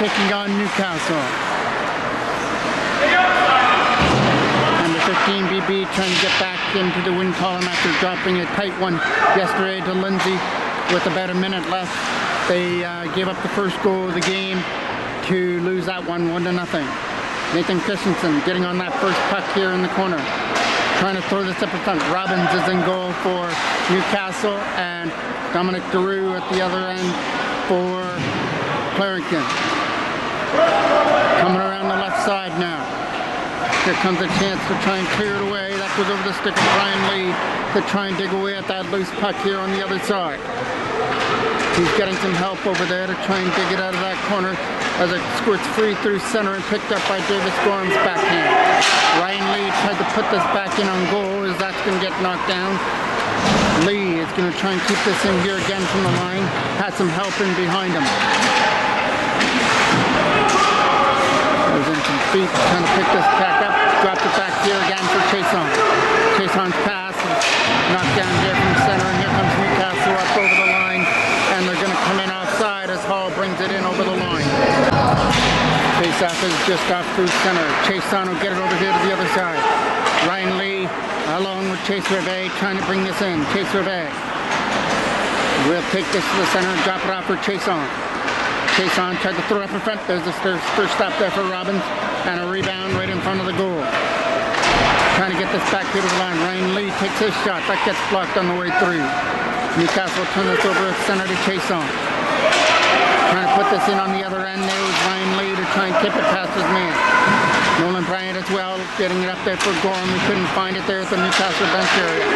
taking on Newcastle. And the 15 BB trying to get back into the win column after dropping a tight one yesterday to Lindsay with about a minute left. They gave up the first goal of the game to lose that one 1-0. Nathan Christensen getting on that first puck here in the corner, trying to throw this up in front. Robbins is in goal for Newcastle, and Dominic DeRue at the other end for Clarington. Coming around the left side now. Here comes a chance to try and clear it away. That goes over the stick of Brian Lee to try and dig away at that loose puck here on the other side. He's getting some help over there to try and dig it out of that corner as it squirts free through center and picked up by Davis Gorham's backhand. Ryan Lee tried to put this back in on goal as that's going to get knocked down. Lee is going to try and keep this in here again from the line. Had some help in behind him. Goes in some feet, trying to pick this back up. Dropped it back here again for Chason. Chason's pass is knocked down here from center, and here comes Newcastle up over the line. And they're going to come in offside as Hall brings it in over the line. Face-off is just off through center. Chason will get it over here to the other side. Ryan Lee along with Chase Rivet trying to bring this in. Chase Rivet will take this to the center and drop it off for Chason. Chason tried to throw it up in front. There's the first stop there for Robbins, and a rebound right in front of the goal. Trying to get this back here to the line. Ryan Lee takes his shot. That gets blocked on the way through. Newcastle turn this over at center to Chason. Trying to put this in on the other end. There was Ryan Lee to try and tip it past his man. Nolan Bryant as well, getting it up there for Gorham. We couldn't find it there at the Newcastle bench area.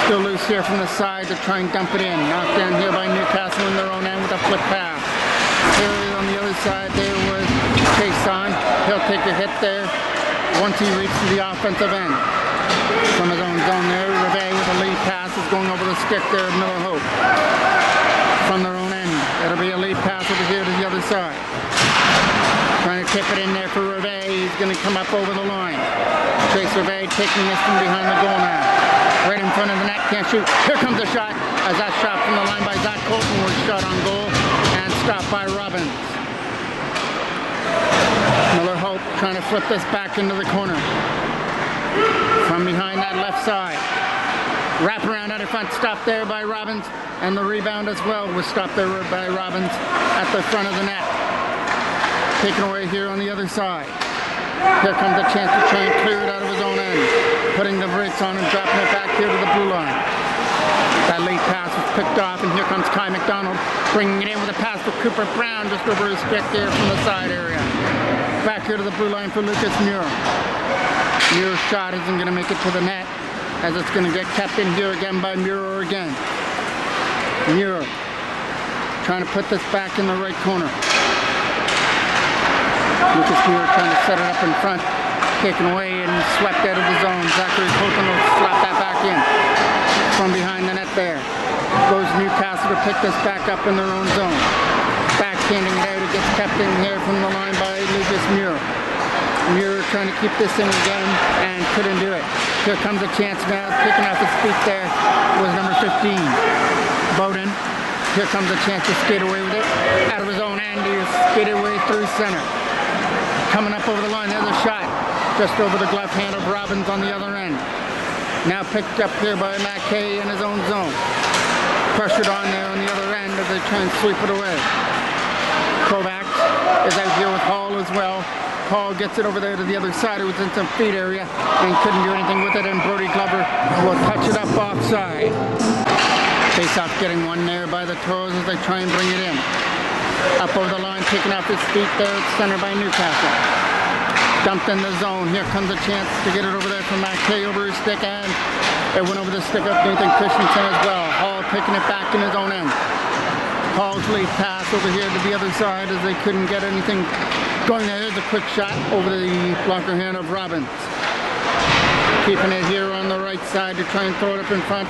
Still loose here from the side to try and dump it in. Knocked down here by Newcastle in their own end with a flip pass. Here on the other side there was Chason. He'll take a hit there once he reaches the offensive end. From his own zone there, Rivet with a lead pass is going over the stick there of Miller Hope. From their own end, it'll be a lead pass over here to the other side. Trying to tip it in there for Rivet. He's going to come up over the line. Chase Rivet taking this from behind the goal now. Right in front of the net, can't shoot. Here comes a shot, as that shot from the line by Zach Colton was shot on goal and stopped by Robbins. Miller Hope trying to flip this back into the corner. From behind that left side. Wrap around out in front, stopped there by Robbins, and the rebound as well was stopped there by Robbins at the front of the net. Taken away here on the other side. Here comes a chance to try and clear it out of his own end. Putting the brakes on and dropping it back here to the blue line. That late pass was picked off, and here comes Kai McDonald bringing it in with a pass for Cooper Brown just over his stick there from the side area. Back here to the blue line for Lucas Muir. Muir's shot isn't going to make it to the net, as it's going to get kept in here again by Muir again. Muir trying to put this back in the right corner. Lucas Muir trying to set it up in front, taken away and swept out of the zone. Zachary Colton will slap that back in from behind the net there. Goes Newcastle to pick this back up in their own zone. Backhanding it out, it gets kept in here from the line by Lucas Muir. Muir trying to keep this in again and couldn't do it. Here comes a chance now, picking off his feet there was number 15, Bowden. Here comes a chance to skate away with it. Out of his own end, he skated away through center. Coming up over the line, there's a shot. Just over the glove hand of Robbins on the other end. Now picked up here by Matt Kay in his own zone. Pressured on there on the other end as they try and sweep it away. Kovacs is out here with Hall as well. Hall gets it over there to the other side. It was in some feet area and couldn't do anything with it, and Brody Glover will touch it up offside. Face-off getting one there by the Toros as they try and bring it in. Up over the line, taking off his feet there. It's centered by Newcastle. Dumped in the zone. Here comes a chance to get it over there from Matt Kay over his stick, and it went over the stick of Nathan Christensen as well. Hall picking it back in his own end. Hall's lead pass over here to the other side as they couldn't get anything going there. There's a quick shot over the blocker hand of Robbins. Keeping it here on the right side to try and throw it up in front.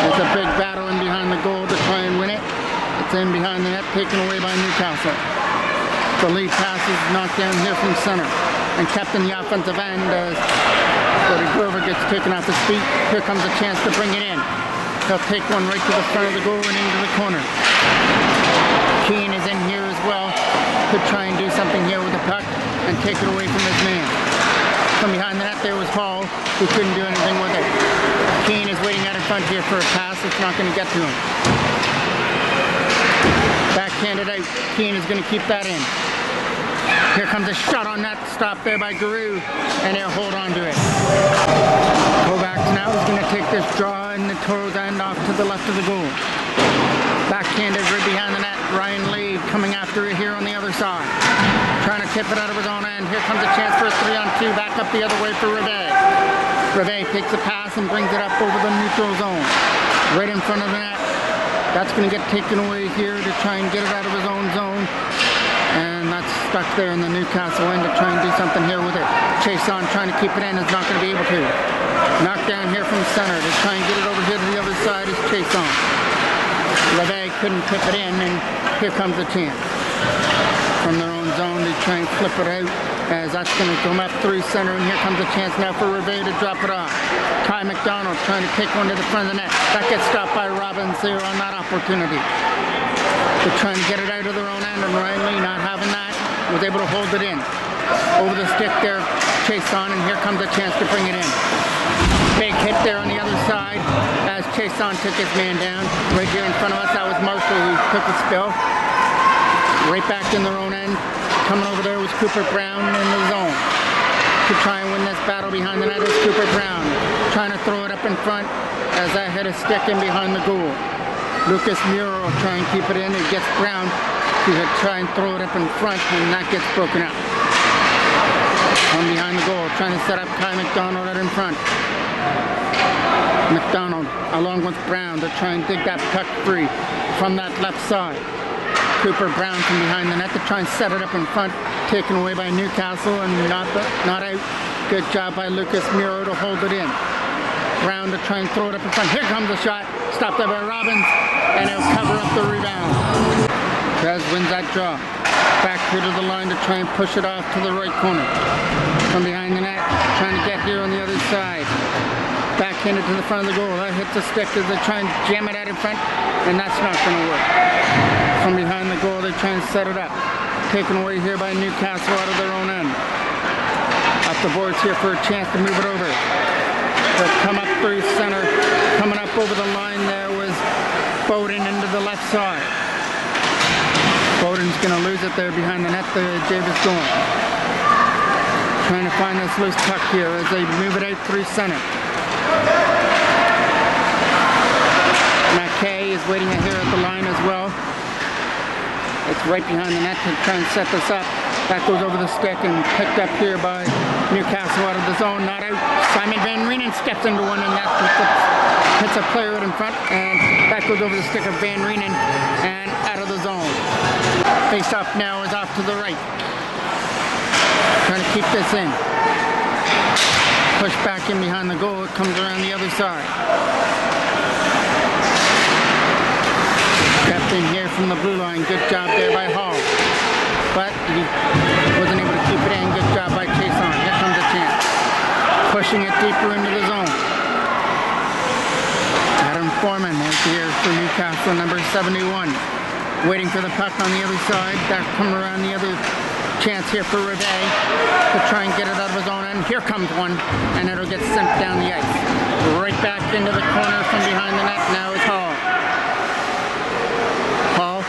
It's a big battle in behind the goal to try and win it. It's in behind the net, taken away by Newcastle. The lead pass is knocked down here from center and kept in the offensive end as Brody Glover gets taken off his feet. Here comes a chance to bring it in. He'll take one right to the front of the goal and into the corner. Keane is in here as could try and do something here with the puck and take it away from his man. From behind the net there was Hall, who couldn't do anything with it. Keane is waiting out in front here for a pass. It's not going to get to him. Backhanded out. Keane is going to keep that in. Here comes a shot on net. Stopped there by Giroux, and he'll hold on to it. Kovacs now is going to take this draw in the Toros end off to the left of the goal. Backhanded right behind the net. Ryan Lee coming after it here on the other side. Trying to tip it out of his own end. Here comes a chance for a 3-on-2. Back up the other way for Rivet. Rivet takes a pass and brings it up over the neutral zone. Right in front of the net. That's going to get taken away here to try and get it out of his own zone. And that's stuck there in the Newcastle end to try and do something here with it. Chase on trying to keep it in is not going to be able to. Knocked down here from center to try and get it over here to the other side is Chase on. Rivet couldn't tip it in, and here comes a chance. From their own zone to try and flip it out, as that's going to come up through center, and here comes a chance now for Rivet to drop it off. Ty McDonald trying to kick one to the front of the net. That gets stopped by Robbins there on that opportunity. They're trying to get it out of their own end, and Riley, not having that, was able to hold it in. Over the stick there, Chase on, and here comes a chance to bring it in. Big hit there on the other side as Chase on took his man down. Right here in front of us, that was Marshall who took a spill. Right back in their own end. Coming over there was Cooper Brown in the zone. To try and win this battle behind the net is Cooper Brown. Trying to throw it up in front as that hit a stick in behind the goal. Lucas Muro will try and keep it in. It gets Brown to try and throw it up in front, and that gets broken up. From behind the goal, trying to set up Ty McDonald right in front. McDonald along with Brown to try and dig that puck free from that left side. Cooper Brown from behind the net to try and set it up in front, taken away by Newcastle and not out. Good job by Lucas Muro to hold it in. Brown to try and throw it up in front. Here comes a shot, stopped there by Robbins, and he'll cover up the rebound. Trez wins that draw. Back here to the line to try and push it off to the right corner. From behind the net, trying to get here on the other side. Backhanded to the front of the goal. That hits a stick as they try and jam it out in front, and that's not going to work. From behind the goal, they try and set it up. Taken away here by Newcastle out of their own end. Up the boards here for a chance to move it over. They'll come up through center. Coming up over the line there was Bowden into the left side. Bowden's going to lose it there behind the net. Davis going. Trying to find this loose puck here as they move it out through center. McKay is waiting here at the line as well. It's right behind the net to try and set this up. That goes over the stick and picked up here by Newcastle out of the zone, not out. Simon Van Reenen steps into one, and that hits a player out in front, and that goes over the stick of Van Reenen and out of the zone. Face off now is off to the right. Trying to keep this in. Push back in behind the goal. It comes around the other side. Stepped in here from the blue line. Good job there by Hall. But he wasn't able to keep it in. Good job by Chason. Here comes a chance. Pushing it deeper into the zone. Adam Foreman is here for Newcastle, number 71. Waiting for the puck on the other side. That come around the other chance here for Rivet to try and get it out of his own end. Here comes one, and it'll get sent down the ice. Right back into the corner from behind the net. Now it's Hall. Hall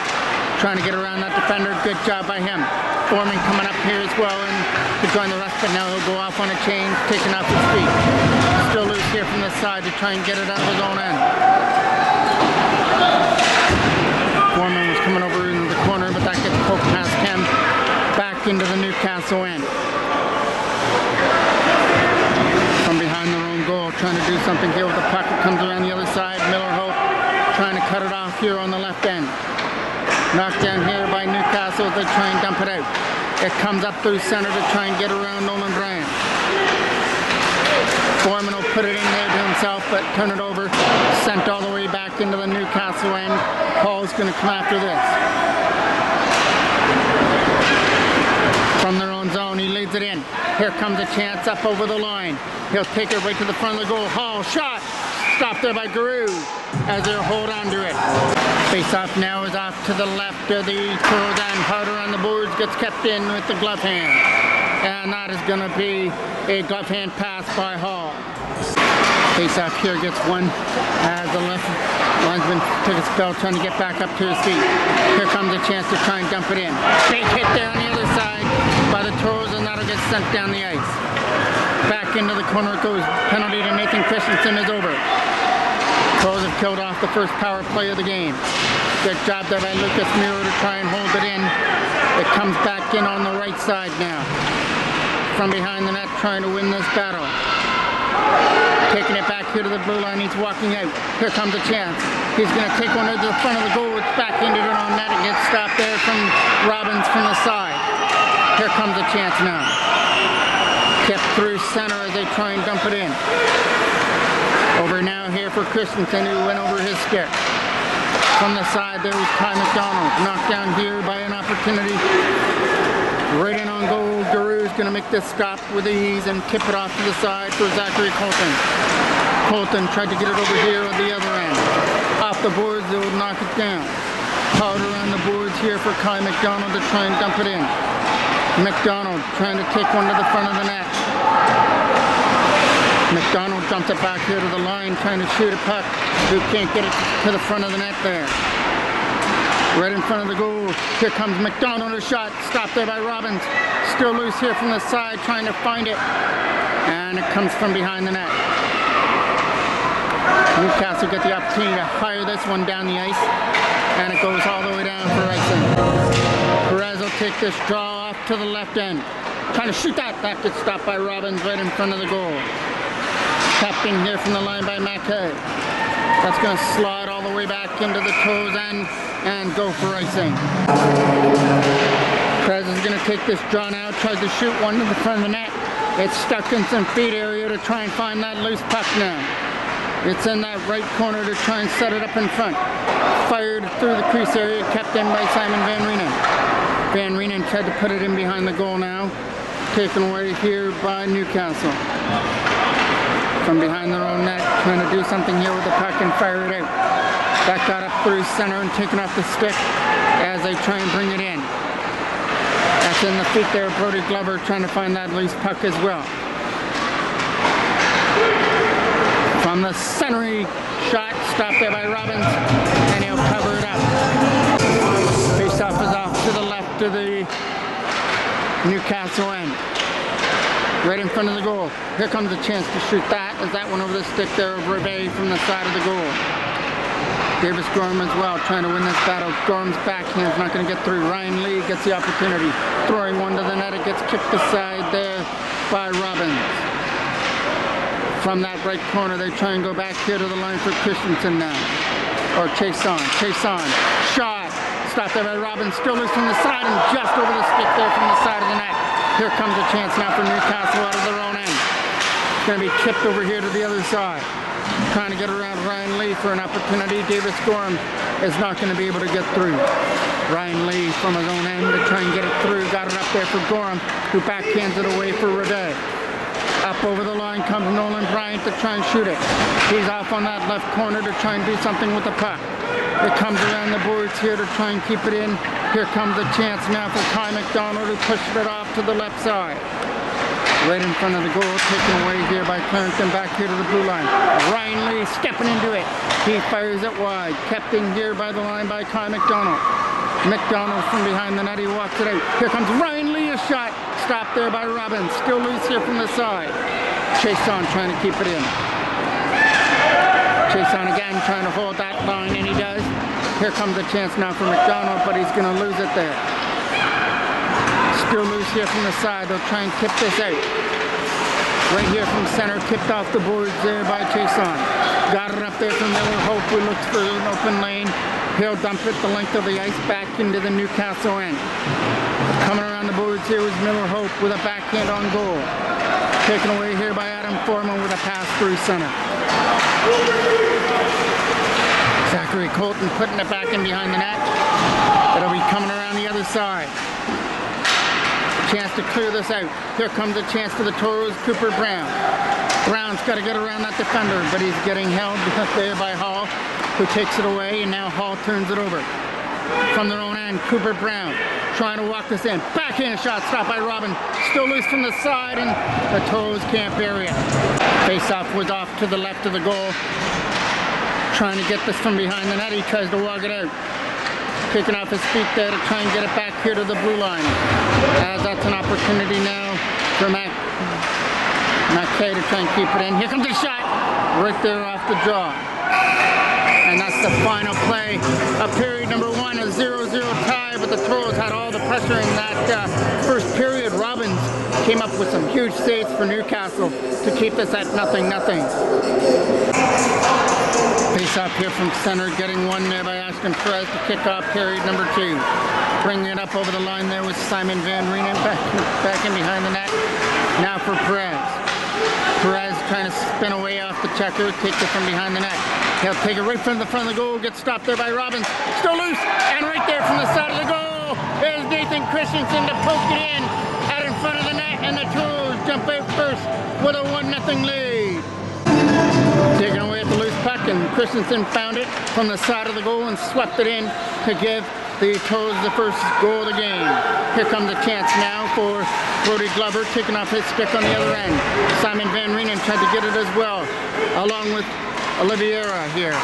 trying to get around that defender. Good job by him. Foreman coming up here as well and to join the rest, but now he'll go off on a chain, taking off his feet. Still loose here from the side to try and get it out of his own end. Foreman was coming over into the corner, but that gets poked past him. Back into the Newcastle end. From behind their own goal, trying to do something here with the puck. It comes around the other side. Miller Hope trying to cut it off here on the left end. Knocked down here by Newcastle as they try and dump it out. It comes up through center to try and get around Nolan Bryant. Foreman will put it in there to himself, but turn it over. Sent all the way back into the Newcastle end. Hall's going to come after this. From their own zone, he leads it in. Here comes a chance up over the line. He'll take it right to the front of the goal. Hall, shot! Stopped there by Giroux as they'll hold on to it. Face off now is off to the left of the Toros end. Powder on the boards, gets kept in with the glove hand. And that is going to be a glove hand pass by Hall. Face off here gets one as the left linesman took a spell trying to get back up to his feet. Here comes a chance to try and dump it in. Big hit there on the other side by the Toros, and that'll get sent down the ice. Back into the corner it goes. Penalty to Nathan Christensen is over. Toros have killed off the first power play of the game. Good job there by Lucas Miro to try and hold it in. It comes back in on the right side now. From behind the net trying to win this battle. Taking it back here to the blue line, he's walking out. Here comes a chance. He's going to take one to the front of the goal. It's back into it on net. It gets stopped there from Robbins from the side. Here comes a chance now. Kept through center as they try and dump it in. Over now here for Christensen, who went over his stick. From the side there was Ty McDonald. Knocked down here by an opportunity. Right in on goal. Giroux's going to make this stop with ease and tip it off to the side for Zachary Colton. Colton tried to get it over here on the other end. Off the boards, they will knock it down. Powder on the boards here for Kai McDonald to try and dump it in. McDonald trying to take one to the front of the net. McDonald dumps it back here to the line, trying to shoot a puck. Who can't get it to the front of the net there. Right in front of the goal. Here comes McDonald, a shot. Stopped there by Robbins. Still loose here from the side, trying to find it. And it comes from behind the net. Newcastle get the opportunity to fire this one down the ice. And it goes all the way down for icing. Perez will take this draw off to the left end. Trying to shoot that. That gets stopped by Robbins right in front of the goal. Tapped in here from the line by Mackay. That's going to slide all the way back into the Toros end and go for icing. Perez is going to take this draw now. Tries to shoot one to the front of the net. It's stuck in some feet area to try and find that loose puck now. It's in that right corner to try and set it up in front. Fired through the crease area, kept in by Simon Van Reenen. Van Reenen tried to put it in behind the goal now. Taken away here by Newcastle. From behind their own net, trying to do something here with the puck and fire it out. That got up through center and taken off the stick as they try and bring it in. That's in the feet there, Brody Glover trying to find that loose puck as well. From the centering shot, stopped there by Robbins, and he'll cover it up. Face-off is off to the left of the Newcastle end. Right in front of the goal. Here comes a chance to shoot that. Is that one over the stick there of Rebay from the side of the goal. Davis Gorham as well, trying to win this battle. Gorham's backhand's not going to get through. Ryan Lee gets the opportunity. Throwing one to the net, it gets kicked aside there by Robbins. From that right corner, they try and go back here to the line for Christensen now. Or Chase on. Shot. Stopped there by Robbins. Still loose from the side and just over the stick there from the side of the net. Here comes a chance now for Newcastle out of their own end. It's going to be chipped over here to the other side. Trying to get around Ryan Lee for an opportunity. Davis Gorham is not going to be able to get through. Ryan Lee from his own end to try and get it through. Got it up there for Gorham, who backhands it away for Rebay. Up over the line comes Nolan Bryant to try and shoot it. He's off on that left corner to try and do something with the puck. It comes around the boards here to try and keep it in. Here comes a chance now for Kai McDonald, who pushed it off to the left side. Right in front of the goal, taken away here by Clarendon, back here to the blue line. Ryan Lee stepping into it. He fires it wide. Kept in here by the line by Kai McDonald. McDonald from behind the net, he walks it out. Here comes Ryan Lee, a shot. Stopped there by Robbins. Still loose here from the side. Chase on trying to keep it in. Chase on again, trying to hold that line, and he does. Here comes a chance now for McDonald, but he's going to lose it there. Still loose here from the side. They'll try and tip this out. Right here from center, tipped off the boards there by Chason. Got it up there from Miller Hope, who looks for an open lane. He'll dump it the length of the ice back into the Newcastle end. Coming around the boards here was Miller Hope with a backhand on goal. Taken away here by Adam Foreman with a pass through center. Zachary Colton putting it back in behind the net. It'll be coming around the other side. Chance to clear this out. Here comes a chance for the Toros, Cooper Brown. Brown's got to get around that defender, but he's getting held up there by Hall. who takes it away, and now Hall turns it over. From their own end, Cooper Brown trying to walk this in. Backhand shot stopped by Robin. Still loose from the side, and the Toros can't bury it. Face-off was off to the left of the goal. Trying to get this from behind the net. He tries to walk it out. Kicking off his feet there to try and get it back here to the blue line. As that's an opportunity now for McKay to try and keep it in. Here comes the shot. Right there off the jaw. And that's the final play of period number 1, a 0-0 tie, but the Toros had all the pressure in that first period. Robbins came up with some huge saves for Newcastle to keep this at 0-0. Face off here from center, getting one there by Ashton Perez to kick off period number 2. Bringing it up over the line there with Simon Van Reenen back in behind the net. Now for Perez. Perez trying to spin away off the checker, takes it from behind the net. He'll take it right from the front of the goal, gets stopped there by Robbins. Still loose, and right there from the side of the goal is Nathan Christensen to poke it in out in front of the net, and the Toros jump out first with a 1-0 lead. Taking away at the loose puck, and Christensen found it from the side of the goal and swept it in to give the Toros the first goal of the game. Here comes a chance now for Brody Glover, taking off his stick on the other end. Simon Van Reenen tried to get it as well, along with Oliveira here.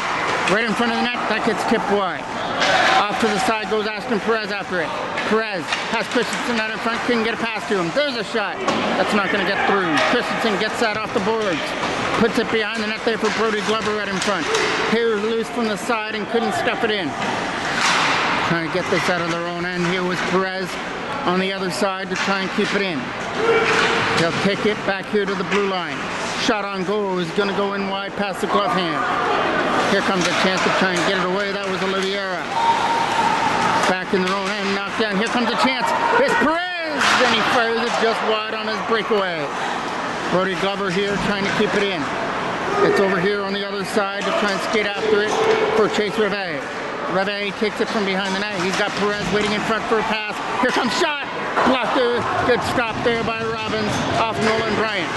Right in front of the net, that gets tipped wide. Off to the side goes Ashton Perez after it. Perez has Christensen out in front, couldn't get a pass to him. There's a shot. That's not going to get through. Christensen gets that off the boards. Puts it behind the net there for Brody Glover right in front. Here loose from the side and couldn't stuff it in. Trying to get this out of their own end. Here was Perez on the other side to try and keep it in. They'll take it back here to the blue line. Shot on goal is going to go in wide past the glove hand. Here comes a chance to try and get it away. That was Oliveira. Back in their own end, knocked down. Here comes a chance. It's Perez! And he fires it just wide on his breakaway. Brody Glover here trying to keep it in. It's over here on the other side to try and skate after it for Chase Reve. Reve takes it from behind the net. He's got Perez waiting in front for a pass. Here comes shot. Blocked there. Good stop there by Robbins off Nolan Bryant.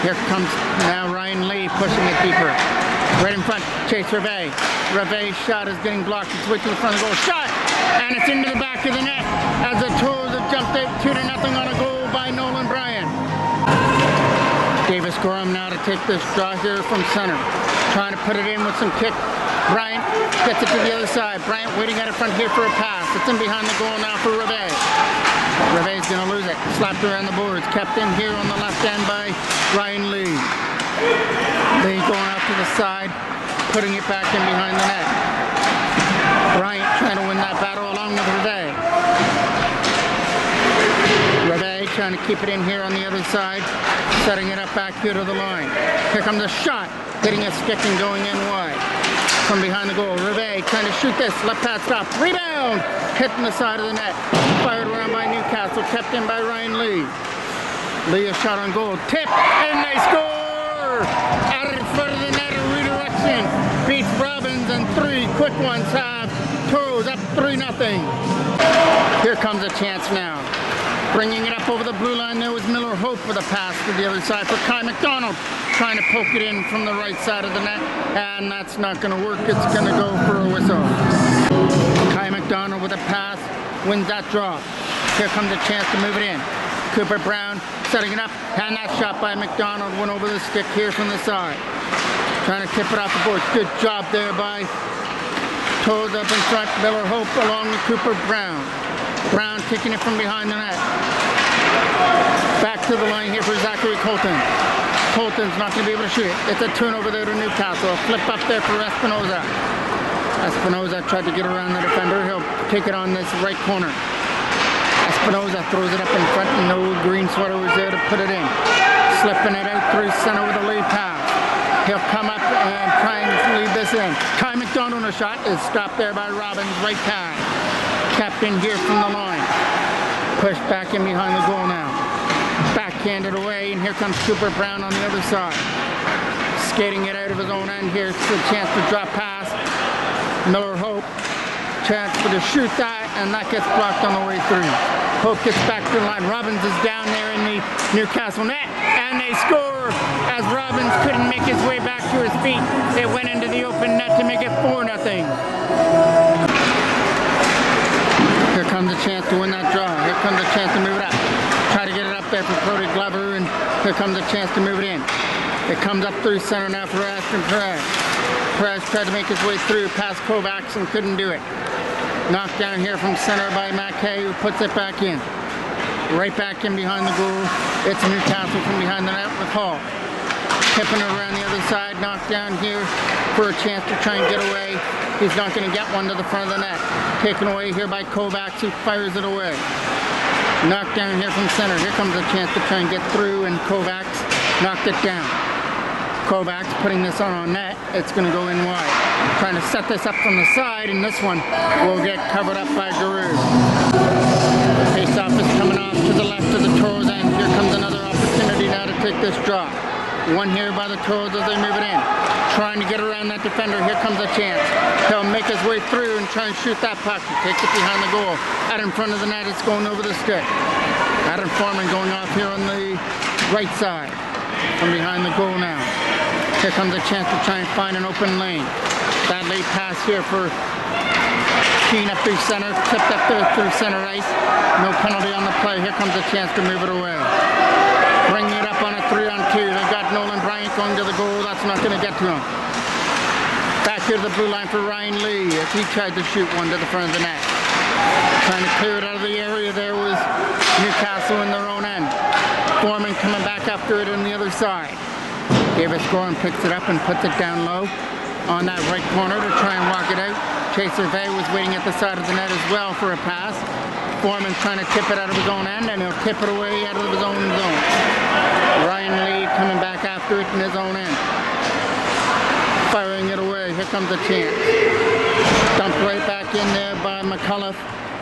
Here comes now Ryan Lee pushing it deeper. Right in front, Chase Reve. Reve's shot is getting blocked. It's way to the front of the goal. Shot! And it's into the back of the net as the Toros have jumped out 2-0 on a goal by Nolan Bryant. Davis Gorham now to take this draw here from center. Trying to put it in with some kick. Bryant gets it to the other side. Bryant waiting out in front here for a pass. It's in behind the goal now for Reve. Reve's going to lose it. Slapped around the boards. Kept in here on the left end by Ryan Lee. Lee going out to the side, putting it back in behind the net. Bryant trying to win that battle along with Reve. Reve trying to keep it in here on the other side, setting it up back here to the line. Here comes a shot, hitting a stick and going in wide. From behind the goal, Reve trying to shoot this, left pad stop, rebound, hitting the side of the net, fired around by Newcastle, kept in by Ryan Lee. Lee a shot on goal, tip, and they score! Out in front of the net, a redirection, beats Robbins, and 3 quick ones have Toros up 3-0. Here comes a chance now. Bringing it up over the blue line, there was Miller Hope with a pass to the other side for Kai McDonald. Trying to poke it in from the right side of the net, and that's not going to work. It's going to go for a whistle. Kai McDonald with a pass wins that draw. Here comes a chance to move it in. Cooper Brown setting it up, and that shot by McDonald went over the stick here from the side. Trying to tip it off the board. Good job there by Toros up in front. Miller Hope along with Cooper Brown. Brown kicking it from behind the net. Back to the line here for Zachary Colton. Colton's not going to be able to shoot it. It's a turnover there to Newcastle. A flip up there for Espinoza. Espinoza tried to get around the defender. He'll take it on this right corner. Espinoza throws it up in front, and no green sweater was there to put it in. Slipping it out through center with a lead pass. He'll come up and try and lead this in. Kai McDonald a shot is stopped there by Robbins, right pass. Kept in here from the line. Pushed back in behind the goal now. Backhanded away, and here comes Cooper Brown on the other side. Skating it out of his own end here. It's a chance to drop pass. Miller Hope. Chance for to shoot that, and that gets blocked on the way through. Hope gets back to the line. Robbins is down there in the Newcastle net, and they score as Robbins couldn't make his way back to his feet. It went into the open net to make it 4-0. Here comes a chance to win that draw. Here comes a chance to move it up. Try to get it up there for Brody Glover, and here comes a chance to move it in. It comes up through center now for Ashton Perez. Perez tried to make his way through past Kovacs and couldn't do it. Knocked down here from center by Mackay, who puts it back in. Right back in behind the goal. It's Newcastle from behind the net with Hall. Tipping it around the other side, knocked down here for a chance to try and get away. He's not going to get one to the front of the net. Taken away here by Kovacs, who fires it away. Knocked down here from center. Here comes a chance to try and get through, and Kovacs knocked it down. Kovacs putting this on net. It's going to go in wide. Trying to set this up from the side, and this one will get covered up by Giroux. Face-off is coming off to the left of the Toros end. Here comes another opportunity now to take this draw. One here by the Toros as they move it in. Trying to get around that defender. Here comes a chance. He'll make his way through and try and shoot that puck. He takes it behind the goal. Out in front of the net, it's going over the stick. Adam Foreman going off here on the right side. From behind the goal now. Here comes a chance to try and find an open lane. That late pass here for Keane up through center. Tipped up there through center ice. No penalty on the play. Here comes a chance to move it away. Bringing it up on a 3-on-2. They've got Nolan Bryant going to the goal. That's not going to get to him. Back here to the blue line for Ryan Lee as he tried to shoot one to the front of the net. Trying to clear it out of the area there was Newcastle in their own end. Foreman coming back after it on the other side. Davis Gorham picks it up and puts it down low on that right corner to try and walk it out. Chaser Vay was waiting at the side of the net as well for a pass. Foreman trying to tip it out of his own end, and he'll tip it away out of his own zone. Ryan Lee coming back after it in his own end. Firing it away. Here comes a chance. Dumped right back in there by McCullough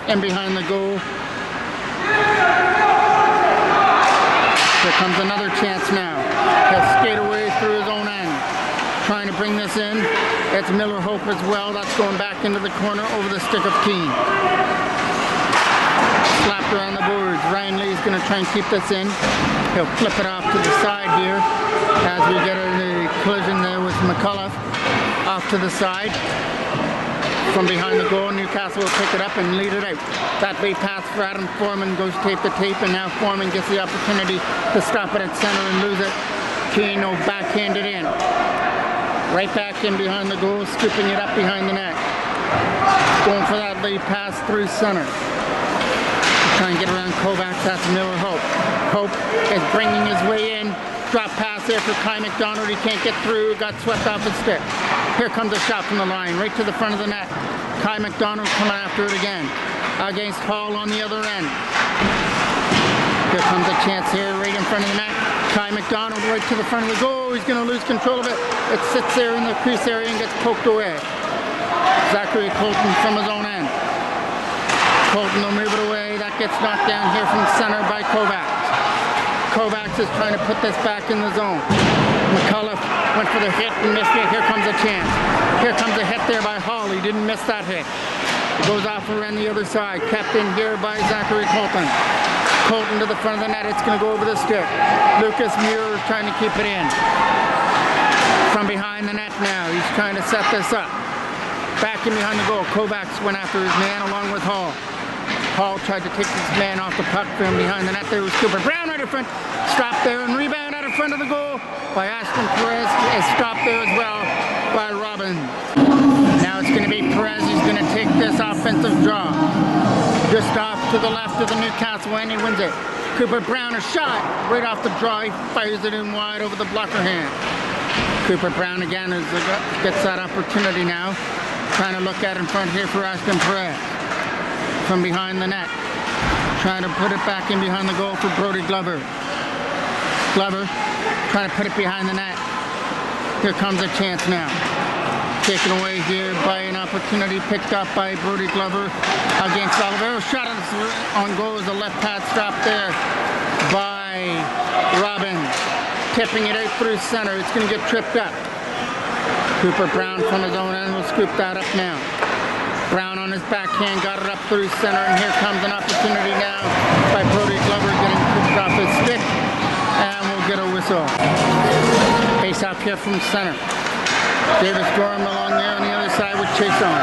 and behind the goal. Here comes another chance now. He'll skate away through his own end. Trying to bring this in. It's Miller Hope as well. That's going back into the corner over the stick of Keane. Slapped around the boards. Ryan Lee's going to try and keep this in. He'll flip it off to the side here as we get a collision there with McCullough off to the side. From behind the goal, Newcastle will pick it up and lead it out. That late pass for Adam Foreman goes tape to tape, and now Foreman gets the opportunity to stop it at center and lose it. Keane will backhand it in. Right back in behind the goal, scooping it up behind the net. Going for that late pass through center. Try and get around Kovacs, that's Miller Hope. Hope is bringing his way in. Drop pass there for Kai McDonald. He can't get through, got swept off his stick. Here comes a shot from the line, right to the front of the net. Kai McDonald coming after it again. Against Hall on the other end. Here comes a chance here, right in front of the net. Kai McDonald right to the front of the goal. He's going to lose control of it. It sits there in the crease area and gets poked away. Zachary Colton from his own end. Colton will move it away. That gets knocked down here from center by Kovacs. Kovacs is trying to put this back in the zone. McCullough went for the hit and missed it. Here comes a chance. Here comes a hit there by Hall. He didn't miss that hit. It goes off around the other side. Kept in here by Zachary Colton. Colton to the front of the net. It's going to go over the stick. Lucas Muir trying to keep it in. From behind the net now. He's trying to set this up. Back in behind the goal. Kovacs went after his man along with Hall. Hall tried to take his man off the puck from behind the net. There was Cooper Brown right in front. Stopped there and rebound out in front of the goal by Ashton Perez. Is stopped there as well by Robbins. Now it's going to be Perez who's going to take this offensive draw. Just off to the left of the Newcastle end, he wins it. Cooper Brown a shot right off the draw. He fires it in wide over the blocker hand. Cooper Brown again gets that opportunity now. Trying to look at in front here for Ashton Perez. From behind the net. Trying to put it back in behind the goal for Brody Glover. Glover trying to put it behind the net. Here comes a chance now. Taken away here by an opportunity picked up by Brody Glover against Olivero. Shot on goal is a left pad stop there by Robbins. Tipping it out through center. It's going to get tripped up. Cooper Brown from his own end will scoop that up now. Brown on his backhand, got it up through center, and here comes an opportunity now by Brody Glover getting kicked off his stick, and we'll get a whistle. Face off here from center. Davis Gorham along there on the other side with Chason.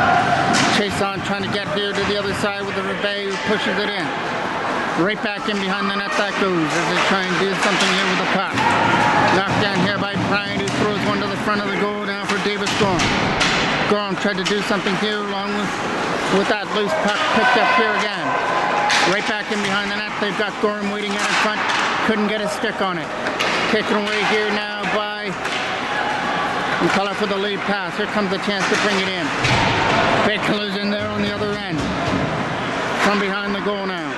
Chason trying to get here to the other side with the Rebay who pushes it in. Right back in behind the net that goes as they try and do something here with the puck. Knocked down here by Bryant, who throws one to the front of the goal now for Davis Gorham. Gorham tried to do something here along with that loose puck picked up here again. Right back in behind the net, they've got Gorham waiting out in front. Couldn't get a stick on it. Taken away here now by McCullough for the lead pass. Here comes the chance to bring it in. Big collision there on the other end. From behind the goal now.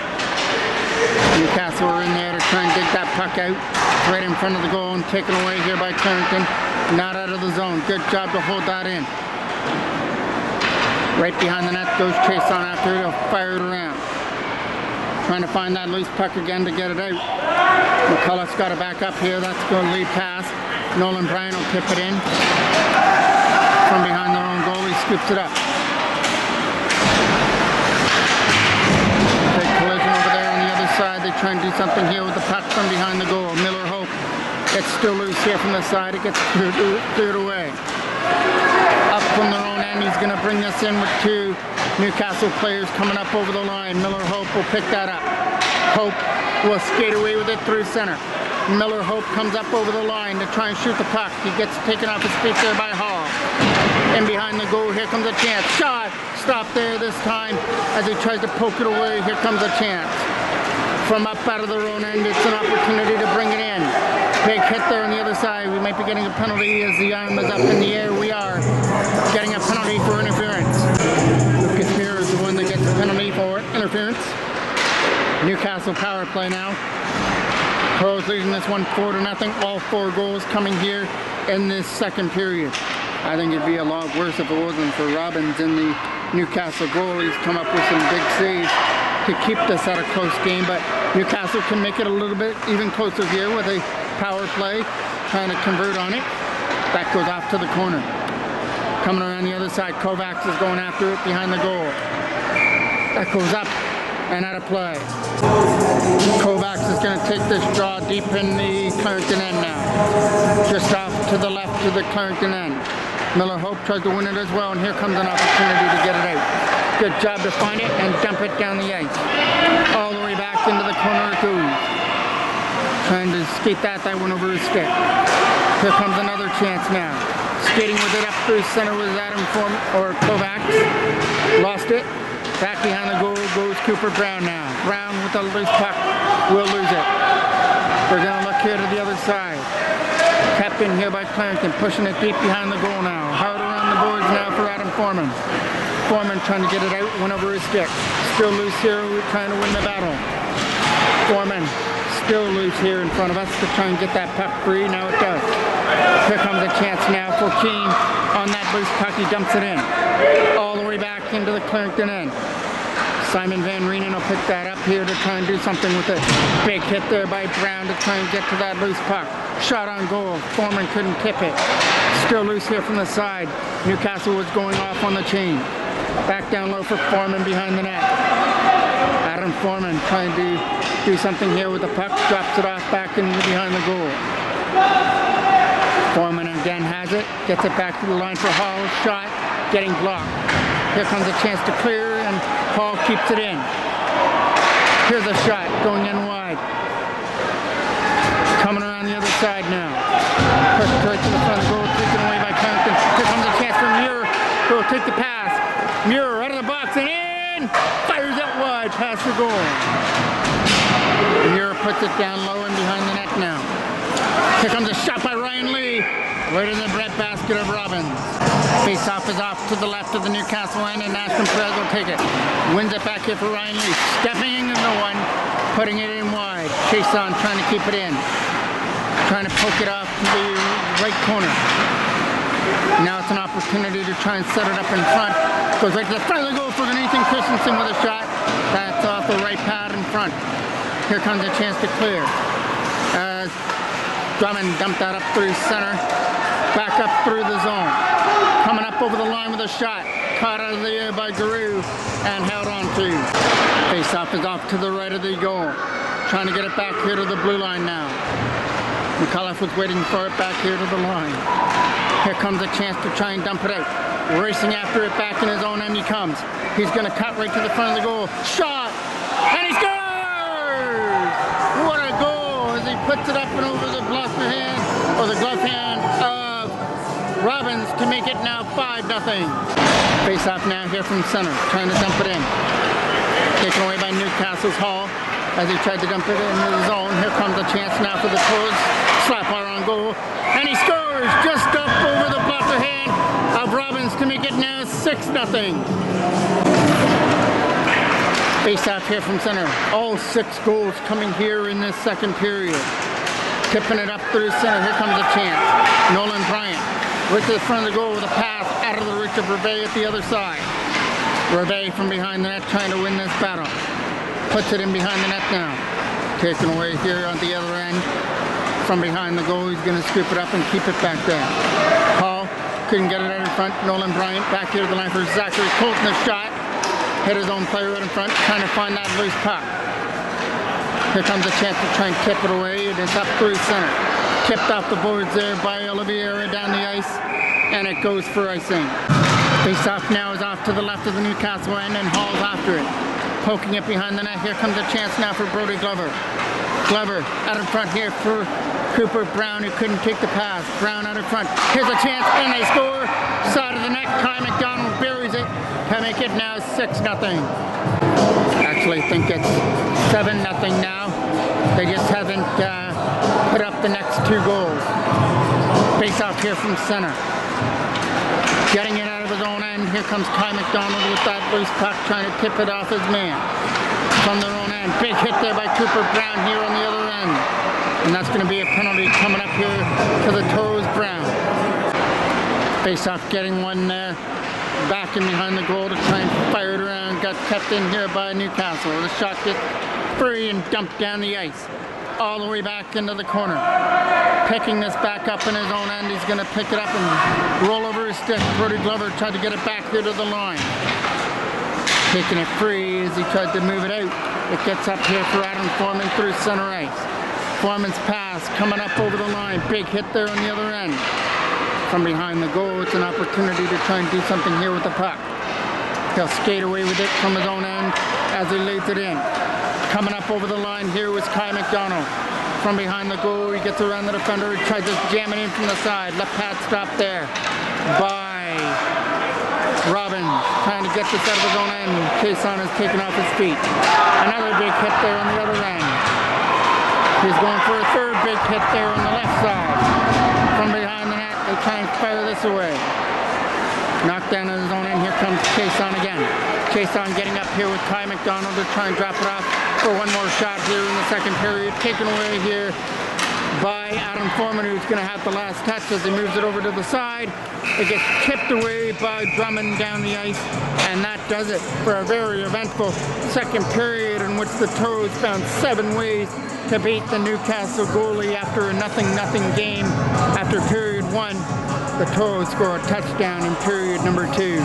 Newcastle are in there to try and dig that puck out. Right in front of the goal and taken away here by Carrington. Not out of the zone. Good job to hold that in. Right behind the net goes Chase on after it. He'll fire it around. Trying to find that loose puck again to get it out. McCullough's got it back up here. That's going to lead pass. Nolan Bryan will tip it in. From behind their own goal, he scoops it up. Big collision over there on the other side. They try and do something here with the puck from behind the goal. Miller Hope gets still loose here from the side. It gets cleared away. Up from their own end, he's going to bring this in with two Newcastle players coming up over the line. Miller Hope will pick that up. Hope will skate away with it through center. Miller Hope comes up over the line to try and shoot the puck. He gets taken off his feet there by Hall. In behind the goal, here comes a chance. Shot! Stop there this time as he tries to poke it away. Here comes a chance. From up out of their own end, it's an opportunity to bring it in. Big hit there on the other side. We might be getting a penalty as the arm is up in the air. We are getting a penalty for interference. Lucas Muir is the one that gets the penalty for interference. Newcastle power play now. Pros leading this one 4-0. All 4 goals coming here in this second period. I think it'd be a lot worse if it wasn't for Robbins in the Newcastle goal. He's come up with some big saves to keep this at a close game, but Newcastle can make it a little bit even closer here with a power play, trying to convert on it. That goes off to the corner. Coming around the other side, Kovacs is going after it behind the goal. That goes up and out of play. Kovacs is going to take this draw deep in the Clarington end now. Just off to the left to the Clarington end. Miller Hope tries to win it as well, and here comes an opportunity to get it out. Good job to find it and dump it down the ice. All the way back into the corner of two. Trying to skate that one over his stick. Here comes another chance now. Skating with it up through center was Kovacs. Lost it. Back behind the goal goes Cooper Brown now. Brown with a loose puck will lose it. We're going to look here to the other side. Kept in here by Clarington, pushing it deep behind the goal now. Hard around the boards now for Adam Foreman. Foreman trying to get it out, went over his stick. Still loose here, trying to win the battle. Foreman still loose here in front of us to try and get that puck free. Now it does. Here comes a chance now for Keane on that loose puck. He dumps it in. All the way back into the Clarington end. Simon Van Reenen will pick that up here to try and do something with it. Big hit there by Brown to try and get to that loose puck. Shot on goal. Foreman couldn't tip it. Still loose here from the side. Newcastle was going off on the chain. Back down low for Foreman behind the net. Adam Foreman trying to do something here with the puck. Drops it off back into behind the goal. Foreman again has it. Gets it back to the line for Hall. Shot. Getting blocked. Here comes a chance to clear, and Hall keeps it in. Here's a shot going in wide. Coming around the other side now. Pushed right to the front of the goal, taken away by Carrington. Here comes a chance for Muir, who will take the pass. Muir out of the box and in! Fires it wide past the goal. Muir puts it down low and behind the net now. Here comes a shot by Ryan Lee. Right in the breadbasket of Robbins. Face-off is off to the left of the Newcastle end, and Ashton Perez will take it. Wins it back here for Ryan Lee. Stepping into the one, putting it in wide. Chason trying to keep it in. Trying to poke it off to the right corner. Now it's an opportunity to try and set it up in front. Goes right to the front of the goal for Nathan Christensen with a shot. That's off the right pad in front. Here comes a chance to clear. As Drummond dumped that up through center. Back up through the zone. Coming up over the line with a shot. caught out of the air by Guru and held on to. Face-off is off to the right of the goal. Trying to get it back here to the blue line now. McAuliffe was waiting for it back here to the line. Here comes a chance to try and dump it out. Racing after it back in his own end he comes. He's going to cut right to the front of the goal. Shot! And he scores! What a goal as he puts it up and over the glove hand of Robbins to make it now 5-0. Face off now here from center, trying to dump it in. Taken away by Newcastle's Hall as he tried to dump it into the zone. Here comes a chance now for the Toros. Slap on goal. And he scores just up over the blocker hand of Robbins to make it now 6-0. Face off here from center. All 6 goals coming here in this second period. Tipping it up through center. Here comes a chance. Nolan Bryant right to the front of the goal with a pass out of the reach of Reve at the other side. Reve from behind the net trying to win this battle. Puts it in behind the net now. Taken away here on the other end. From behind the goal, he's going to scoop it up and keep it back there. Hall couldn't get it out in front. Nolan Bryant back here to the line for Zachary Colton. A shot. Hit his own player right in front, trying to find that loose puck. Here comes a chance to try and tip it away, and it's up through center. Tipped off the boards there by Oliveira down the ice, and it goes for icing. Face-off now is off to the left of the Newcastle end, and Hall's after it. Poking it behind the net. Here comes a chance now for Brody Glover. Glover out in front here for Cooper Brown, who couldn't take the pass. Brown out in front. Here's a chance, and they score. Side of the net. Kai McDonald buries it to make it now 6-0. Actually, I think it's 7-0 now. They just haven't put up the next 2 goals. Face off here from center. Getting it out of his own end. Here comes Kai McDonald with that loose puck, trying to tip it off his man. From their own end. Big hit there by Cooper Brown here on the other end. And that's going to be a penalty coming up here to the Toros Brown. Face off getting one there. Back in behind the goal to try and fire it around. Got kept in here by Newcastle. The shot gets free and dumped down the ice. All the way back into the corner. Picking this back up in his own end. He's going to pick it up and roll over his stick. Brody Glover tried to get it back here to the line. Taking it free as he tried to move it out. It gets up here for Adam Foreman through center ice. Foreman's pass coming up over the line. Big hit there on the other end. From behind the goal, it's an opportunity to try and do something here with the puck. He'll skate away with it from his own end as he lays it in. Coming up over the line here was Kai McDonald. From behind the goal, he gets around the defender. He tries to jam it in from the side. Left pad stop there by Robbins. Trying to get this out of his own end. Cason is taken off his feet. Another big hit there on the other end. He's going for a third big hit there on the left side. From behind the net, they try and fire this away. Knocked down in his own end. Here comes Cason again. Cason getting up here with Kai McDonald to try and drop it off for one more shot here in the second period. Taken away here by Adam Foreman, who's going to have the last touch as he moves it over to the side. It gets tipped away by Drummond down the ice, and that does it for a very eventful second period in which the Toros found 7 ways to beat the Newcastle goalie after a 0-0 game. After period 1, the Toros score a touchdown in period number 2.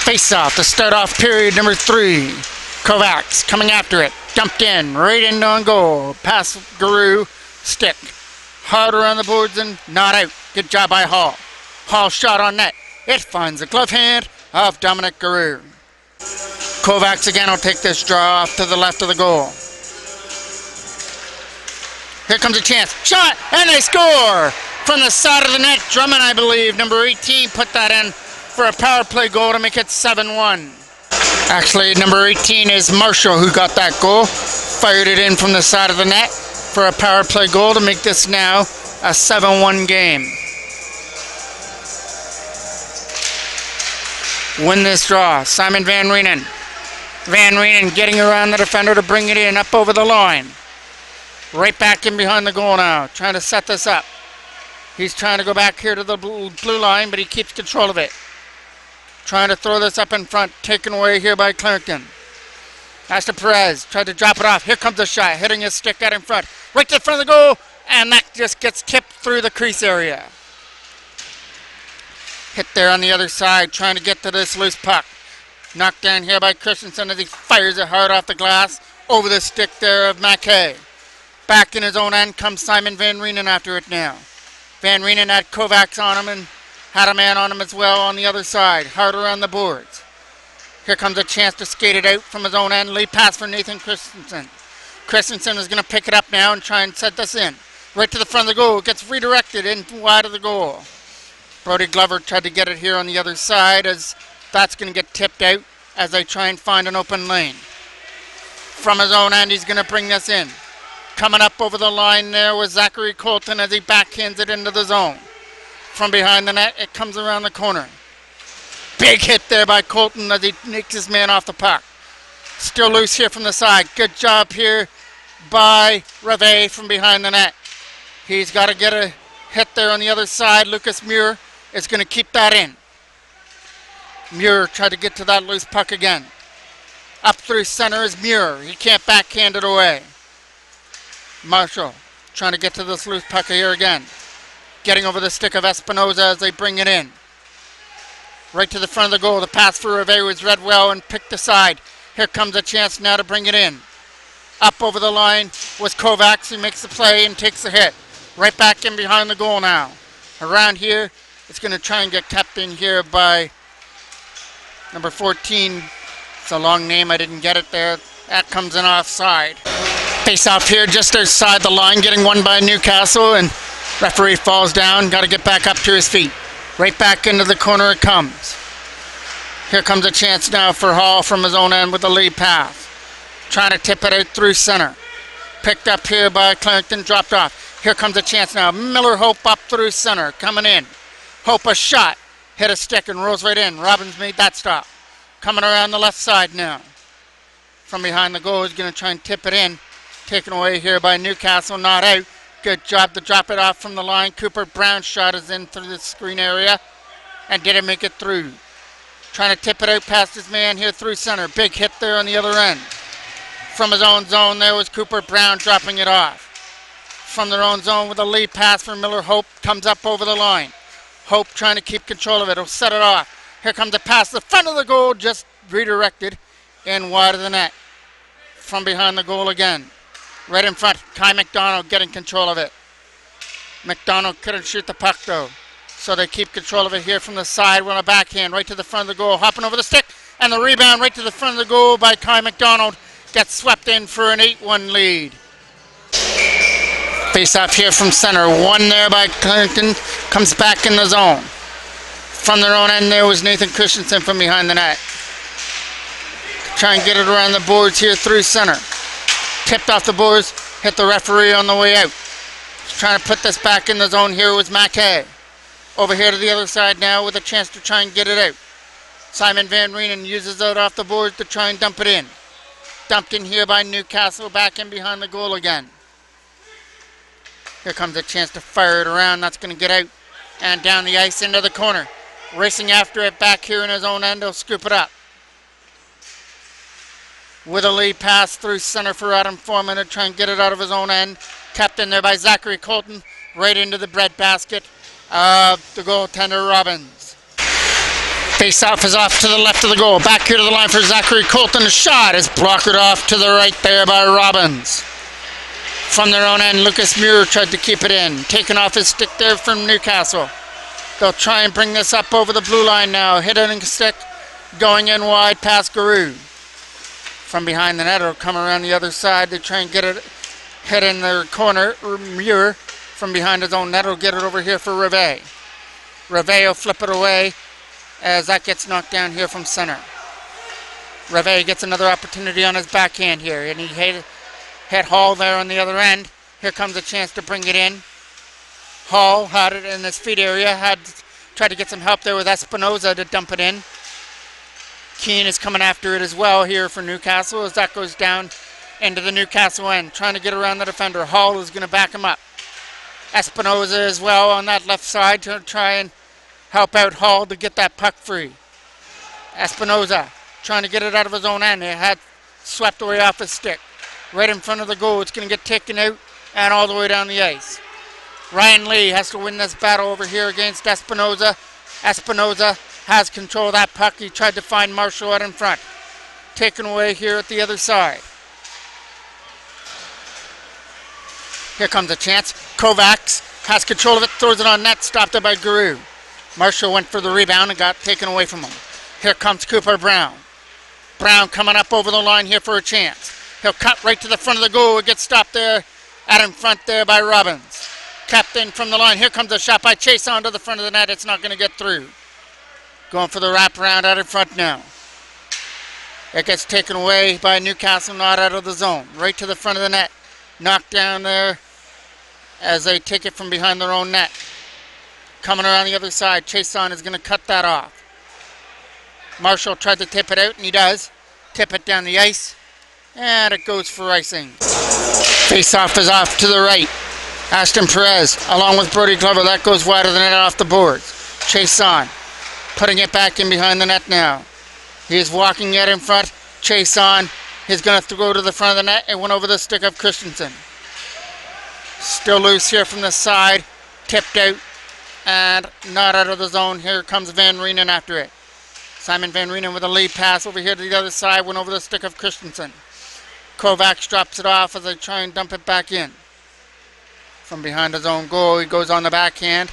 Face-off to start off period number 3. Kovacs coming after it. Dumped in, right into on goal. Pass Guru, stick. Hard around the boards and not out. Good job by Hall. Hall shot on net. It finds the glove hand of Dominic Guru. Kovacs again will take this draw off to the left of the goal. Here comes a chance. Shot, and they score! From the side of the net, Drummond, I believe, number 18, put that in for a power play goal to make it 7-1. Actually, number 18 is Marshall who got that goal. Fired it in from the side of the net for a power play goal to make this now a 7-1 game. Win this draw. Simon Van Reenen. Van Reenen getting around the defender to bring it in up over the line. Right back in behind the goal now, trying to set this up. He's trying to go back here to the blue line, but he keeps control of it. Trying to throw this up in front, taken away here by Clarington. That's to Perez, tried to drop it off. Here comes the shot, hitting his stick out in front. Right to the front of the goal, and that just gets tipped through the crease area. Hit there on the other side, trying to get to this loose puck. Knocked down here by Christensen as he fires it hard off the glass over the stick there of Mackay. Back in his own end comes Simon Van Reenen after it now. Van Reenen had Kovacs on him and had a man on him as well on the other side, hard around the boards. Here comes a chance to skate it out from his own end. Lead pass for Nathan Christensen. Christensen is going to pick it up now and try and set this in. Right to the front of the goal. Gets redirected in wide of the goal. Brody Glover tried to get it here on the other side as that's going to get tipped out as they try and find an open lane. From his own end, he's going to bring this in. Coming up over the line there was Zachary Colton as he backhands it into the zone. From behind the net, it comes around the corner. Big hit there by Colton as he nicks his man off the puck. Still loose here from the side. Good job here by Reve from behind the net. He's got to get a hit there on the other side. Lucas Muir is going to keep that in. Muir tried to get to that loose puck again. Up through center is Muir. He can't backhand it away. Marshall trying to get to this loose puck here again. Getting over the stick of Espinoza as they bring it in. Right to the front of the goal. The pass for Reve was read well and picked aside. Here comes a chance now to bring it in. Up over the line was Kovacs. He makes the play and takes the hit. Right back in behind the goal now. Around here, it's going to try and get kept in here by number 14. It's a long name. I didn't get it there. That comes in offside. Face off here just outside the line. Getting won by Newcastle. And referee falls down. Got to get back up to his feet. Right back into the corner it comes. Here comes a chance now for Hall from his own end with the lead pass. Trying to tip it out through center. Picked up here by Clarington, dropped off. Here comes a chance now. Miller Hope up through center, coming in. Hope a shot. Hit a stick and rolls right in. Robbins made that stop. Coming around the left side now. From behind the goal, he's going to try and tip it in. Taken away here by Newcastle, not out. Good job to drop it off from the line. Cooper Brown's shot is in through the screen area and didn't make it through. Trying to tip it out past his man here through center. Big hit there on the other end. From his own zone there was Cooper Brown dropping it off. From their own zone with a lead pass for Miller Hope. Comes up over the line. Hope trying to keep control of it. He'll set it off. Here comes a pass to the front of the goal. Just redirected in wide of the net. From behind the goal again. Right in front, Kai McDonald getting control of it. McDonald couldn't shoot the puck though. So they keep control of it here from the side with a backhand right to the front of the goal. Hopping over the stick and the rebound right to the front of the goal by Kai McDonald. Gets swept in for an 8-1 lead. Face off here from center. One there by Clinton. Comes back in the zone. From their own end there was Nathan Christensen from behind the net. Try and get it around the boards here through center. Tipped off the boards, hit the referee on the way out. Trying to put this back in the zone here was Mackay. Over here to the other side now with a chance to try and get it out. Simon Van Reenen uses it off the boards to try and dump it in. Dumped in here by Newcastle, back in behind the goal again. Here comes a chance to fire it around. That's going to get out and down the ice into the corner. Racing after it back here in his own end, he'll scoop it up. With a lead pass through center for Adam Foreman to try and get it out of his own end. Kept in there by Zachary Colton, right into the breadbasket of the goaltender Robbins. Face-off is off to the left of the goal. Back here to the line for Zachary Colton. A shot is blockered off to the right there by Robbins. From their own end, Lucas Muir tried to keep it in. Taken off his stick there from Newcastle. They'll try and bring this up over the blue line now. Hitting a stick, going in wide past Garou. From behind the net, it'll come around the other side. They try and get it hit in their corner. Muir from behind his own net will get it over here for Reve. Reve will flip it away as that gets knocked down here from center. Reve gets another opportunity on his backhand here, and he hit Hall there on the other end. Here comes a chance to bring it in. Hall had it in his feet area, had tried to get some help there with Espinoza to dump it in. Keane is coming after it as well here for Newcastle as that goes down into the Newcastle end. Trying to get around the defender. Hall is going to back him up. Espinoza as well on that left side to try and help out Hall to get that puck free. Espinoza trying to get it out of his own end. It had swept away off his stick. Right in front of the goal. It's going to get taken out and all the way down the ice. Ryan Lee has to win this battle over here against Espinoza Espinoza has control of that puck. He tried to find Marshall out in front. Taken away here at the other side. Here comes a chance. Kovacs has control of it, throws it on net, stopped it by Guru. Marshall went for the rebound and got taken away from him. Here comes Cooper Brown. Brown coming up over the line here for a chance. He'll cut right to the front of the goal. It gets stopped there, out in front there by Robbins. Kept in from the line. Here comes a shot by Chase onto the front of the net. It's not going to get through. Going for the wraparound out in front now. It gets taken away by Newcastle, not out of the zone. Right to the front of the net. Knocked down there as they take it from behind their own net. Coming around the other side, Chason is going to cut that off. Marshall tried to tip it out, and he does. Tip it down the ice, and it goes for icing. Face-off is off to the right. Ashton Perez, along with Brody Glover, that goes wide of the net off the boards. Chason, putting it back in behind the net now. He is walking it in front. Chason is going to go to the front of the net. It went over the stick of Christensen. Still loose here from the side. Tipped out and not out of the zone. Here comes Van Reenen after it. Simon Van Reenen with a lead pass over here to the other side. Went over the stick of Christensen. Kovacs drops it off as they try and dump it back in. From behind his own goal, he goes on the backhand.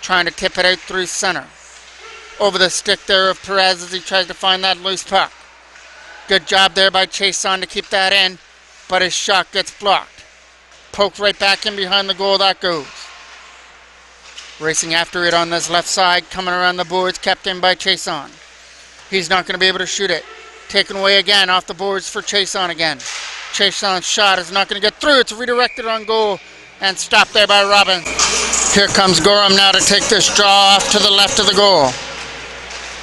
Trying to tip it out through center. Over the stick there of Perez as he tries to find that loose puck. Good job there by Chason to keep that in, but his shot gets blocked. Poked right back in behind the goal, that goes. Racing after it on this left side, coming around the boards, kept in by Chason. He's not going to be able to shoot it. Taken away again off the boards for Chason again. Chason's shot is not going to get through. It's redirected on goal and stopped there by Robbins. Here comes Gorham now to take this draw off to the left of the goal.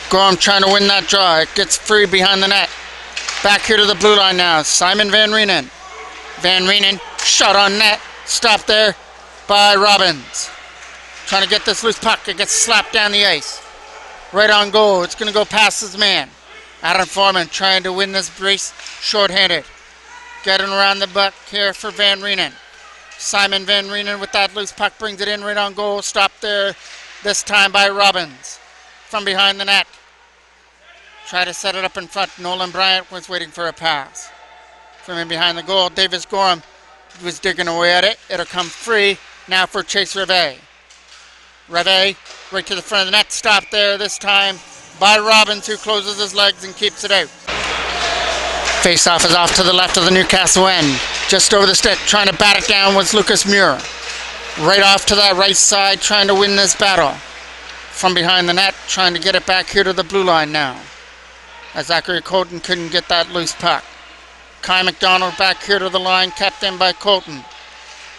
Gorham trying to win that draw. It gets free behind the net. Back here to the blue line now. Simon Van Reenen. Van Reenen, shot on net. Stopped there by Robbins. Trying to get this loose puck. It gets slapped down the ice. Right on goal. It's going to go past his man. Adam Foreman trying to win this brace shorthanded. Getting around the buck here for Van Reenen. Simon Van Reenen with that loose puck brings it in right on goal. Stopped there this time by Robbins. From behind the net. Try to set it up in front. Nolan Bryant was waiting for a pass. From in behind the goal, Davis Gorham was digging away at it. It'll come free now for Chase Reve. Reve right to the front of the net. Stopped there this time by Robbins, who closes his legs and keeps it out. Face-off is off to the left of the Newcastle end. Just over the stick, trying to bat it down was Lucas Muir. Right off to that right side, trying to win this battle. From behind the net, trying to get it back here to the blue line now. As Zachary Colton couldn't get that loose puck. Kai McDonald back here to the line, kept in by Colton.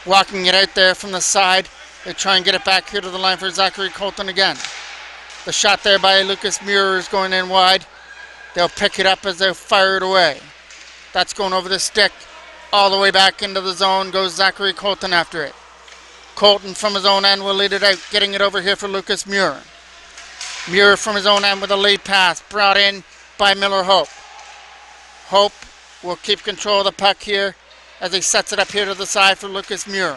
Walking it out there from the side. They try and get it back here to the line for Zachary Colton again. The shot there by Lucas Muir is going in wide. They'll pick it up as they fire it away. That's going over the stick. All the way back into the zone goes Zachary Colton after it. Colton from his own end will lead it out, getting it over here for Lucas Muir. Muir from his own end with a lead pass, brought in by Miller Hope. Hope will keep control of the puck here as he sets it up here to the side for Lucas Muir.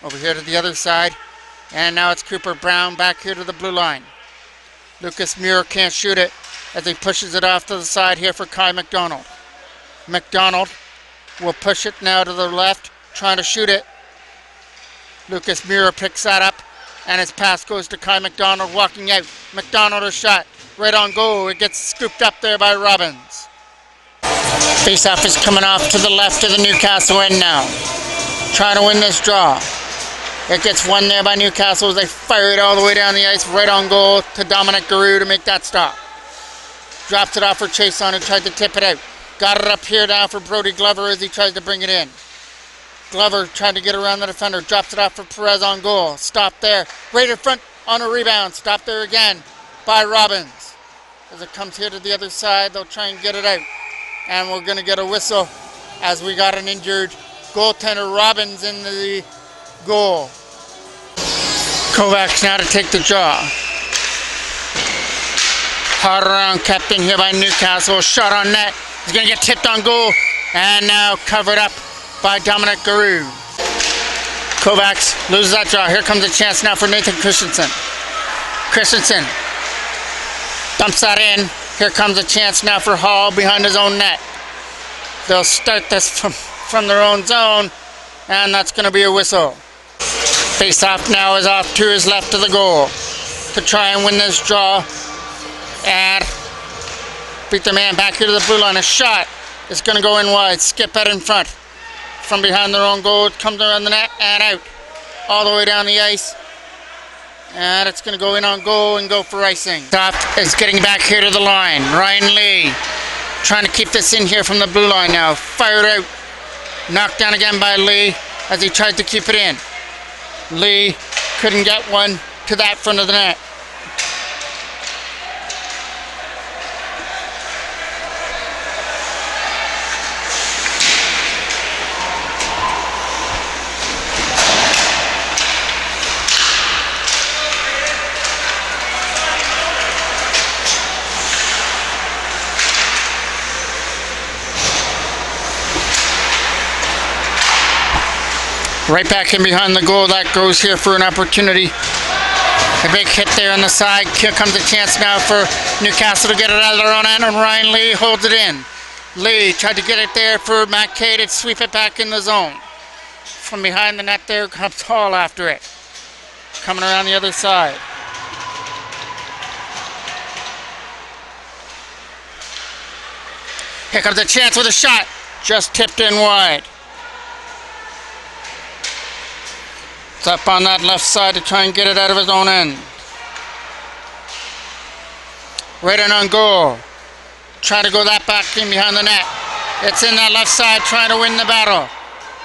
Over here to the other side. And now it's Cooper Brown back here to the blue line. Lucas Muir can't shoot it as he pushes it off to the side here for Kai McDonald. McDonald will push it now to the left, trying to shoot it. Lucas Muir picks that up, and his pass goes to Kai McDonald walking out. McDonald a shot right on goal. It gets scooped up there by Robbins. Face-off is coming off to the left of the Newcastle end now. Trying to win this draw. It gets won there by Newcastle as they fire it all the way down the ice, right on goal to Dominic Garou to make that stop. Drops it off for Chason, who tried to tip it out. Got it up here now for Brody Glover as he tries to bring it in. Glover trying to get around the defender. Drops it off for Perez on goal. Stopped there. Right in front on a rebound. Stopped there again by Robbins. As it comes here to the other side, they'll try and get it out. And we're going to get a whistle as we got an injured goaltender Robbins in the goal. Kovacs now to take the draw. Hard around kept in here by Newcastle. Shot on net. He's going to get tipped on goal. And now covered up by Dominic Garou. Kovacs loses that draw. Here comes a chance now for Nathan Christensen. Christensen dumps that in. Here comes a chance now for Hall behind his own net. They'll start this from their own zone, and that's going to be a whistle. Face-off now is off to his left of the goal to try and win this draw and beat the man back here to the blue line. A shot is going to go in wide. Skip out in front from behind their own goal. It comes around the net and out all the way down the ice. And it's going to go in on goal and go for icing. Soft is getting back here to the line. Ryan Lee trying to keep this in here from the blue line now. Fired out. Knocked down again by Lee as he tried to keep it in. Lee couldn't get one to that front of the net. Right back in behind the goal. That goes here for an opportunity. A big hit there on the side. Here comes a chance now for Newcastle to get it out of their own end, and Ryan Lee holds it in. Lee tried to get it there for Matt Kay to sweep it back in the zone. From behind the net there comes Hall after it. Coming around the other side. Here comes a chance with a shot. Just tipped in wide. It's up on that left side to try and get it out of his own end. Right in on goal. Try to go that back in behind the net. It's in that left side trying to win the battle.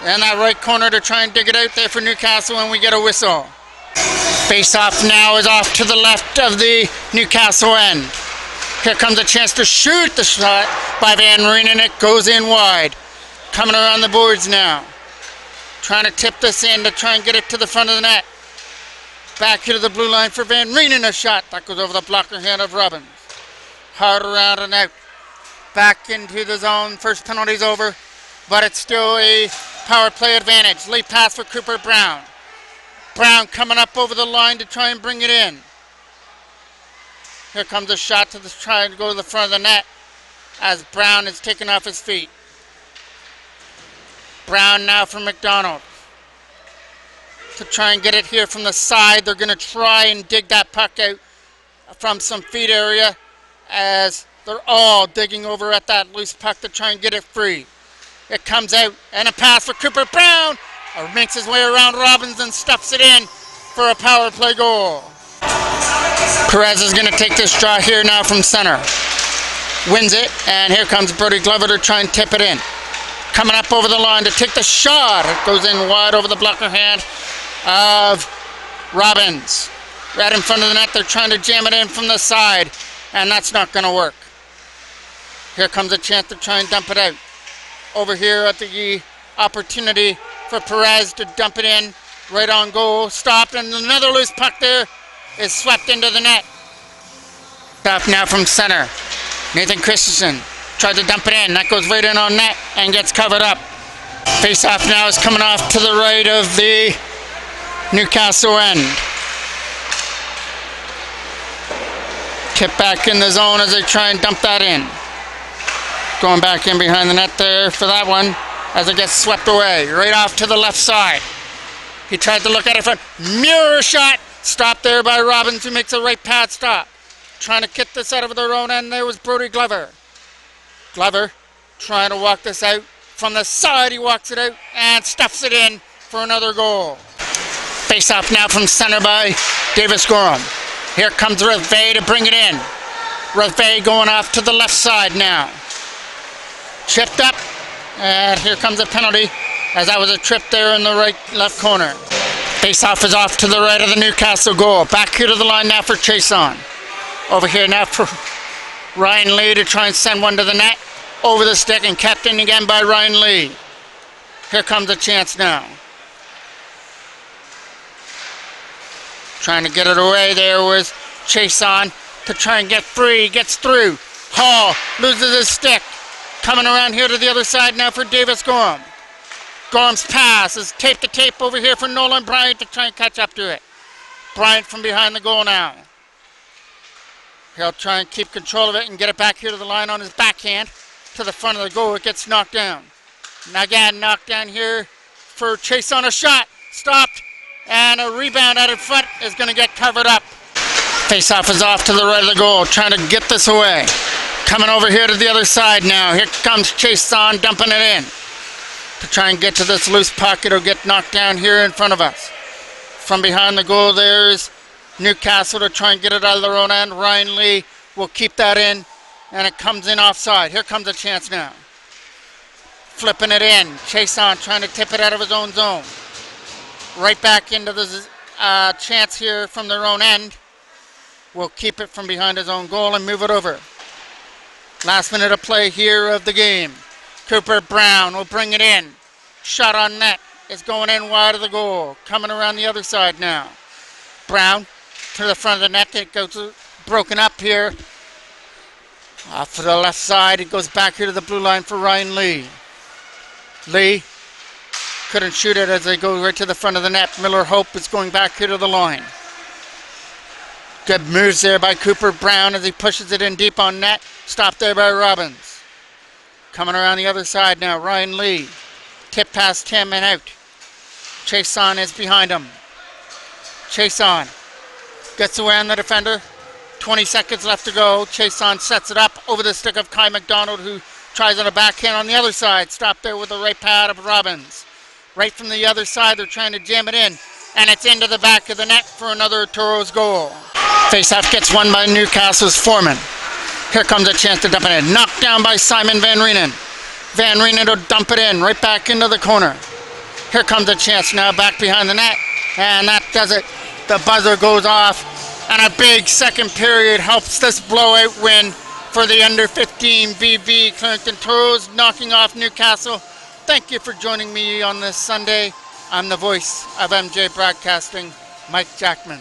In that right corner to try and dig it out there for Newcastle, and we get a whistle. Face off now is off to the left of the Newcastle end. Here comes a chance to shoot the shot by Van Reen, and it goes in wide. Coming around the boards now. Trying to tip this in to try and get it to the front of the net. Back here to the blue line for Van Reen, and a shot. That goes over the blocker hand of Robbins. Hard around and out. Back into the zone. First penalty's over, but it's still a power play advantage. Late pass for Cooper Brown. Brown coming up over the line to try and bring it in. Here comes a shot to try to go to the front of the net as Brown is taken off his feet. Brown now from McDonald to try and get it here from the side. They're going to try and dig that puck out from some feet area as they're all digging over at that loose puck to try and get it free. It comes out and a pass for Cooper Brown. Makes his way around Robbins and stuffs it in for a power play goal. Perez is going to take this draw here now from center. Wins it, and here comes Brody Glover to try and tip it in. Coming up over the line to take the shot. It goes in wide over the blocker hand of Robbins. Right in front of the net, they're trying to jam it in from the side, and that's not going to work. Here comes a chance to try and dump it out. Over here at the opportunity for Perez to dump it in. Right on goal, stopped, and another loose puck there is swept into the net. Stop now from center. Nathan Christensen tried to dump it in. That goes right in on net and gets covered up. Face-off now is coming off to the right of the Newcastle end. Tip back in the zone as they try and dump that in. Going back in behind the net there for that one as it gets swept away. Right off to the left side. He tried to look at it from mirror shot. Stopped there by Robbins, who makes a right pad stop. Trying to kick this out of their own end. There was Brody Glover. Glover trying to walk this out. From the side, he walks it out and stuffs it in for another goal. Face off now from center by Davis Gorham. Here comes Revay to bring it in. Revay going off to the left side now. Chipped up, and here comes a penalty, as that was a trip there in the left corner. Face off is off to the right of the Newcastle goal. Back here to the line now for Chason. Over here now for Ryan Lee to try and send one to the net. Over the stick and kept in again by Ryan Lee. Here comes a chance now. Trying to get it away there was Chason to try and get free. Gets through. Hall loses his stick. Coming around here to the other side now for Davis Gorham. Gorham's pass is tape to tape over here for Nolan Bryant to try and catch up to it. Bryant from behind the goal now. He'll try and keep control of it and get it back here to the line on his backhand to the front of the goal. It gets knocked down. Now again, knocked down here for Chase on a shot. Stopped. And a rebound out in front is going to get covered up. Face-off is off to the right of the goal. Trying to get this away. Coming over here to the other side now. Here comes Chase on dumping it in. To try and get to this loose puck. It'll get knocked down here in front of us. From behind the goal there's Newcastle to try and get it out of their own end. Ryan Lee will keep that in, and it comes in offside. Here comes a chance now. Flipping it in. Chase on trying to tip it out of his own zone. Right back into the chance here from their own end. Will keep it from behind his own goal and move it over. Last minute of play here of the game. Cooper Brown will bring it in. Shot on net. Is going in wide of the goal. Coming around the other side now. Brown to the front of the net. It goes broken up here. Off to the left side. It goes back here to the blue line for Ryan Lee. Lee couldn't shoot it as they go right to the front of the net. Miller Hope is going back here to the line. Good moves there by Cooper Brown as he pushes it in deep on net. Stopped there by Robbins. Coming around the other side now. Ryan Lee. Tip past him and out. Chase on is behind him. Chase on gets away on the defender. 20 seconds left to go. Chase on sets it up over the stick of Kai McDonald, who tries on a backhand on the other side. Stopped there with the right pad of Robbins. Right from the other side, they're trying to jam it in. And it's into the back of the net for another Toros goal. Faceoff gets won by Newcastle's Foreman. Here comes a chance to dump it in. Knocked down by Simon Van Reenen. Van Reenen will dump it in right back into the corner. Here comes a chance now back behind the net. And that does it. The buzzer goes off. And a big second period helps this blowout win for the under 15 BB Clinton Toros, knocking off Newcastle. Thank you for joining me on this Sunday. I'm the voice of MJ Broadcasting, Mike Jackman.